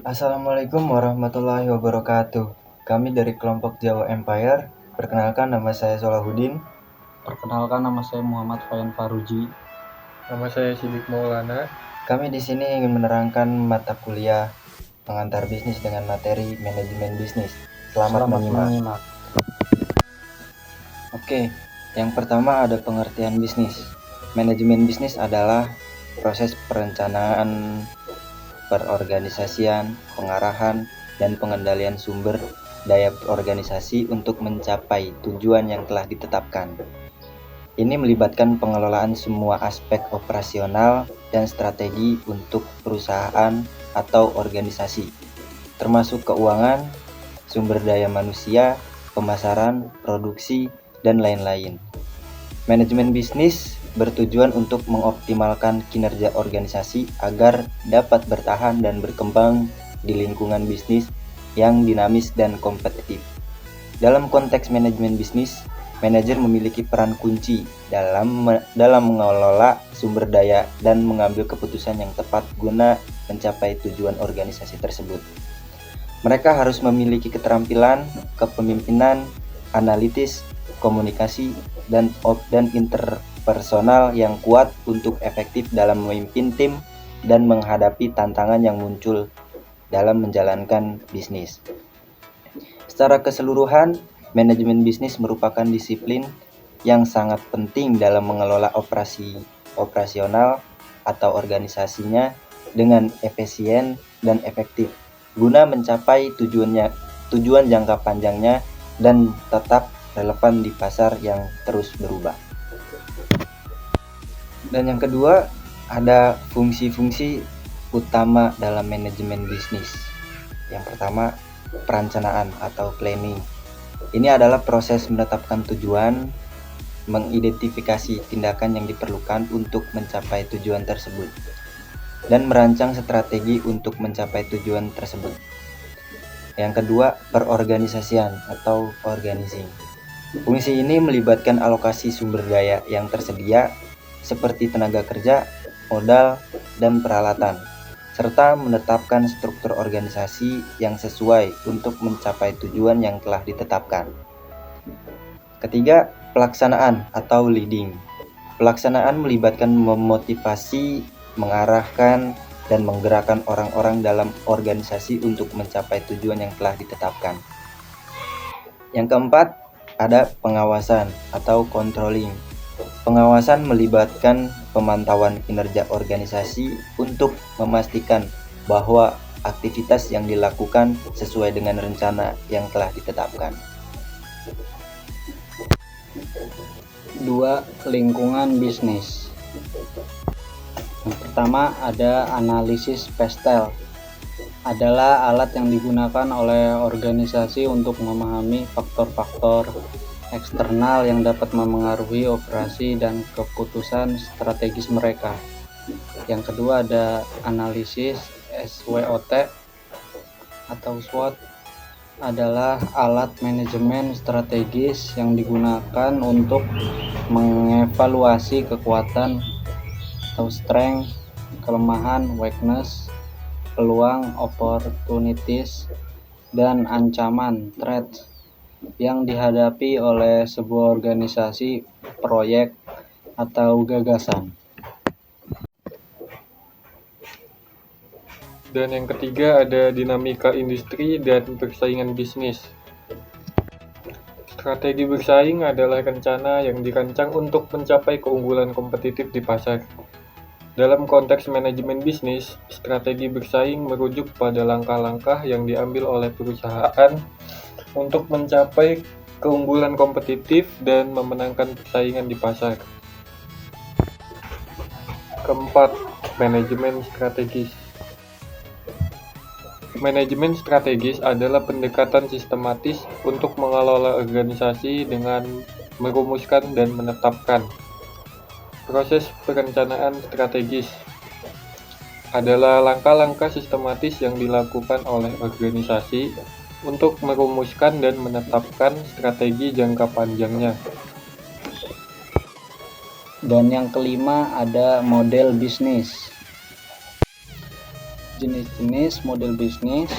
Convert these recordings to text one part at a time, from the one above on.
Assalamualaikum warahmatullahi wabarakatuh. Kami dari kelompok Jawa Empire. Perkenalkan, nama saya Solahuddin. Perkenalkan, nama saya Muhammad Fayan Faruji. Nama saya Sidik Maulana. Kami di sini ingin menerangkan mata kuliah pengantar bisnis dengan materi manajemen bisnis. Selamat menyimak. Oke, yang pertama ada pengertian bisnis. Manajemen bisnis adalah proses perencanaan, perorganisasian, pengarahan, dan pengendalian sumber daya organisasi untuk mencapai tujuan yang telah ditetapkan. Ini melibatkan pengelolaan semua aspek operasional dan strategi untuk perusahaan atau organisasi, termasuk keuangan, sumber daya manusia, pemasaran, produksi, dan lain-lain. Manajemen bisnis bertujuan untuk mengoptimalkan kinerja organisasi agar dapat bertahan dan berkembang di lingkungan bisnis yang dinamis dan kompetitif. Dalam konteks manajemen bisnis, manajer memiliki peran kunci dalam mengelola sumber daya dan mengambil keputusan yang tepat guna mencapai tujuan organisasi tersebut. Mereka harus memiliki keterampilan kepemimpinan, analitis, komunikasi, dan interpersonal yang kuat untuk efektif dalam memimpin tim dan menghadapi tantangan yang muncul dalam menjalankan bisnis. Secara keseluruhan, manajemen bisnis merupakan disiplin yang sangat penting dalam mengelola operasional atau organisasinya dengan efisien dan efektif guna mencapai tujuan jangka panjangnya dan tetap relevan di pasar yang terus berubah. Dan yang kedua, ada fungsi-fungsi utama dalam manajemen bisnis. Yang pertama, perencanaan atau planning. Ini adalah proses menetapkan tujuan, mengidentifikasi tindakan yang diperlukan untuk mencapai tujuan tersebut, dan merancang strategi untuk mencapai tujuan tersebut. Yang kedua, perorganisasian atau organizing. Fungsi ini melibatkan alokasi sumber daya yang tersedia seperti tenaga kerja, modal, dan peralatan, serta menetapkan struktur organisasi yang sesuai untuk mencapai tujuan yang telah ditetapkan. Ketiga, pelaksanaan atau leading. Pelaksanaan melibatkan memotivasi, mengarahkan, dan menggerakkan orang-orang dalam organisasi untuk mencapai tujuan yang telah ditetapkan. Yang keempat, ada pengawasan atau controlling. Pengawasan melibatkan pemantauan kinerja organisasi untuk memastikan bahwa aktivitas yang dilakukan sesuai dengan rencana yang telah ditetapkan. 2. Lingkungan bisnis. Yang pertama ada analisis PESTEL. Adalah alat yang digunakan oleh organisasi untuk memahami faktor-faktor eksternal yang dapat memengaruhi operasi dan keputusan strategis mereka. Yang kedua ada analisis SWOT atau SWOT, adalah alat manajemen strategis yang digunakan untuk mengevaluasi kekuatan atau strength, kelemahan, weakness, peluang, opportunities, dan ancaman, threats, yang dihadapi oleh sebuah organisasi, proyek, atau gagasan. Dan yang ketiga ada dinamika industri dan persaingan bisnis. Strategi bersaing adalah rencana yang dirancang untuk mencapai keunggulan kompetitif di pasar. Dalam konteks manajemen bisnis, strategi bersaing merujuk pada langkah-langkah yang diambil oleh perusahaan untuk mencapai keunggulan kompetitif dan memenangkan persaingan di pasar. Keempat, manajemen strategis. Manajemen strategis adalah pendekatan sistematis untuk mengelola organisasi dengan merumuskan dan menetapkan. Proses perencanaan strategis adalah langkah-langkah sistematis yang dilakukan oleh organisasi untuk merumuskan dan menetapkan strategi jangka panjangnya. Dan yang kelima ada model bisnis. Jenis-jenis model bisnis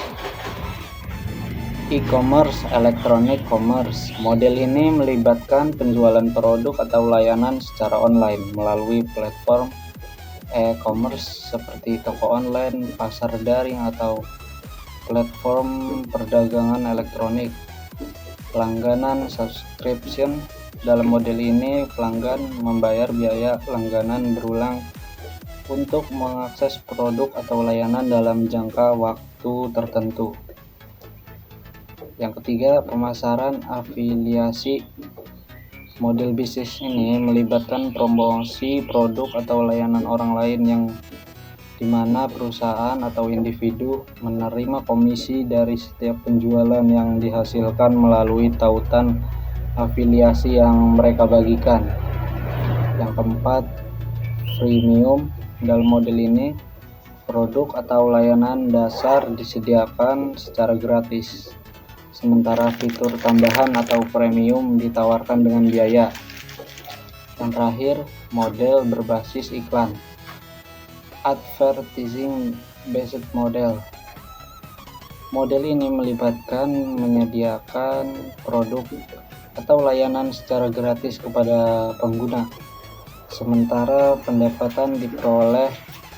e-commerce, electronic commerce. Model ini melibatkan penjualan produk atau layanan secara online melalui platform e-commerce seperti toko online, pasar daring, atau platform perdagangan elektronik. Langganan subscription. Dalam model ini, pelanggan membayar biaya langganan berulang untuk mengakses produk atau layanan dalam jangka waktu tertentu. Yang ketiga, pemasaran afiliasi. Model bisnis ini melibatkan promosi produk atau layanan orang lain yang dimana perusahaan atau individu menerima komisi dari setiap penjualan yang dihasilkan melalui tautan afiliasi yang mereka bagikan. Yang keempat, freemium. Dalam model ini, produk atau layanan dasar disediakan secara gratis, sementara fitur tambahan atau premium ditawarkan dengan biaya. Yang terakhir, model berbasis iklan. Advertising based model. Model ini melibatkan menyediakan produk atau layanan secara gratis kepada pengguna, sementara pendapatan diperoleh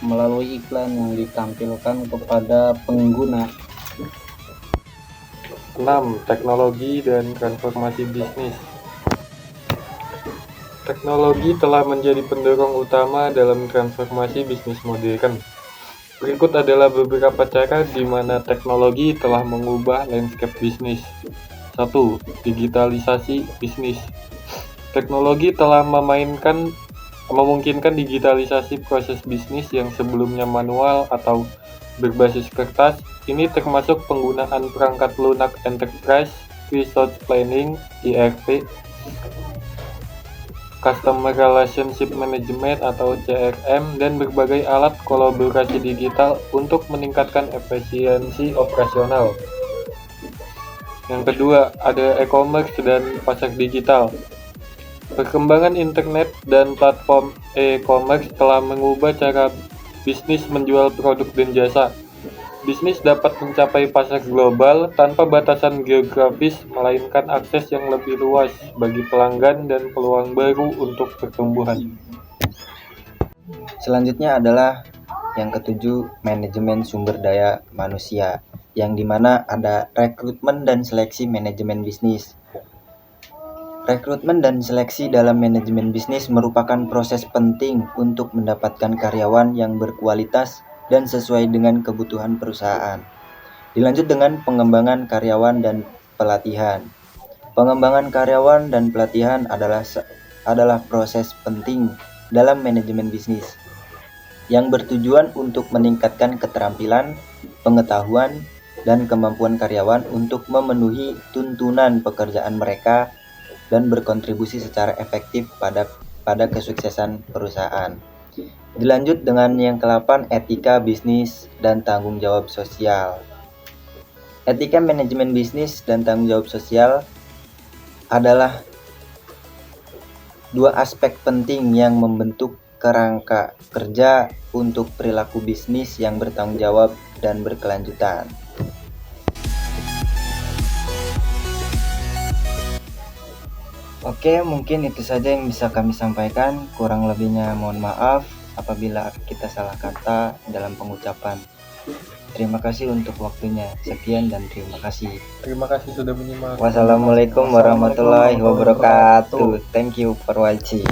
melalui iklan yang ditampilkan kepada pengguna. 6. Teknologi dan transformasi bisnis. Teknologi telah menjadi pendorong utama dalam transformasi bisnis modern. Berikut adalah beberapa cara di mana teknologi telah mengubah landscape bisnis. 1. Digitalisasi bisnis. Teknologi telah memungkinkan digitalisasi proses bisnis yang sebelumnya manual atau berbasis kertas. Ini termasuk penggunaan perangkat lunak enterprise, resource planning (ERP), Customer Relationship Management atau CRM, dan berbagai alat kolaborasi digital untuk meningkatkan efisiensi operasional. Yang kedua, ada e-commerce dan pasar digital. Perkembangan internet dan platform e-commerce telah mengubah cara bisnis menjual produk dan jasa. Bisnis dapat mencapai pasar global tanpa batasan geografis, melainkan akses yang lebih luas bagi pelanggan dan peluang baru untuk pertumbuhan. Selanjutnya adalah yang ketujuh, manajemen sumber daya manusia, yang dimana ada rekrutmen dan seleksi manajemen bisnis. Rekrutmen dan seleksi dalam manajemen bisnis merupakan proses penting untuk mendapatkan karyawan yang berkualitas dan sesuai dengan kebutuhan perusahaan. Dilanjut dengan pengembangan karyawan dan pelatihan. Pengembangan karyawan dan pelatihan adalah proses penting dalam manajemen bisnis yang bertujuan untuk meningkatkan keterampilan, pengetahuan, dan kemampuan karyawan untuk memenuhi tuntunan pekerjaan mereka dan berkontribusi secara efektif pada kesuksesan perusahaan. Dilanjut dengan yang ke-8, etika bisnis dan tanggung jawab sosial. Etika manajemen bisnis dan tanggung jawab sosial adalah dua aspek penting yang membentuk kerangka kerja untuk perilaku bisnis yang bertanggung jawab dan berkelanjutan. Oke, mungkin itu saja yang bisa kami sampaikan. Kurang lebihnya mohon maaf apabila kita salah kata dalam pengucapan. Terima kasih untuk waktunya. Sekian dan terima kasih. Terima kasih sudah menyimak. Wassalamualaikum warahmatullahi wabarakatuh. Thank you for watching.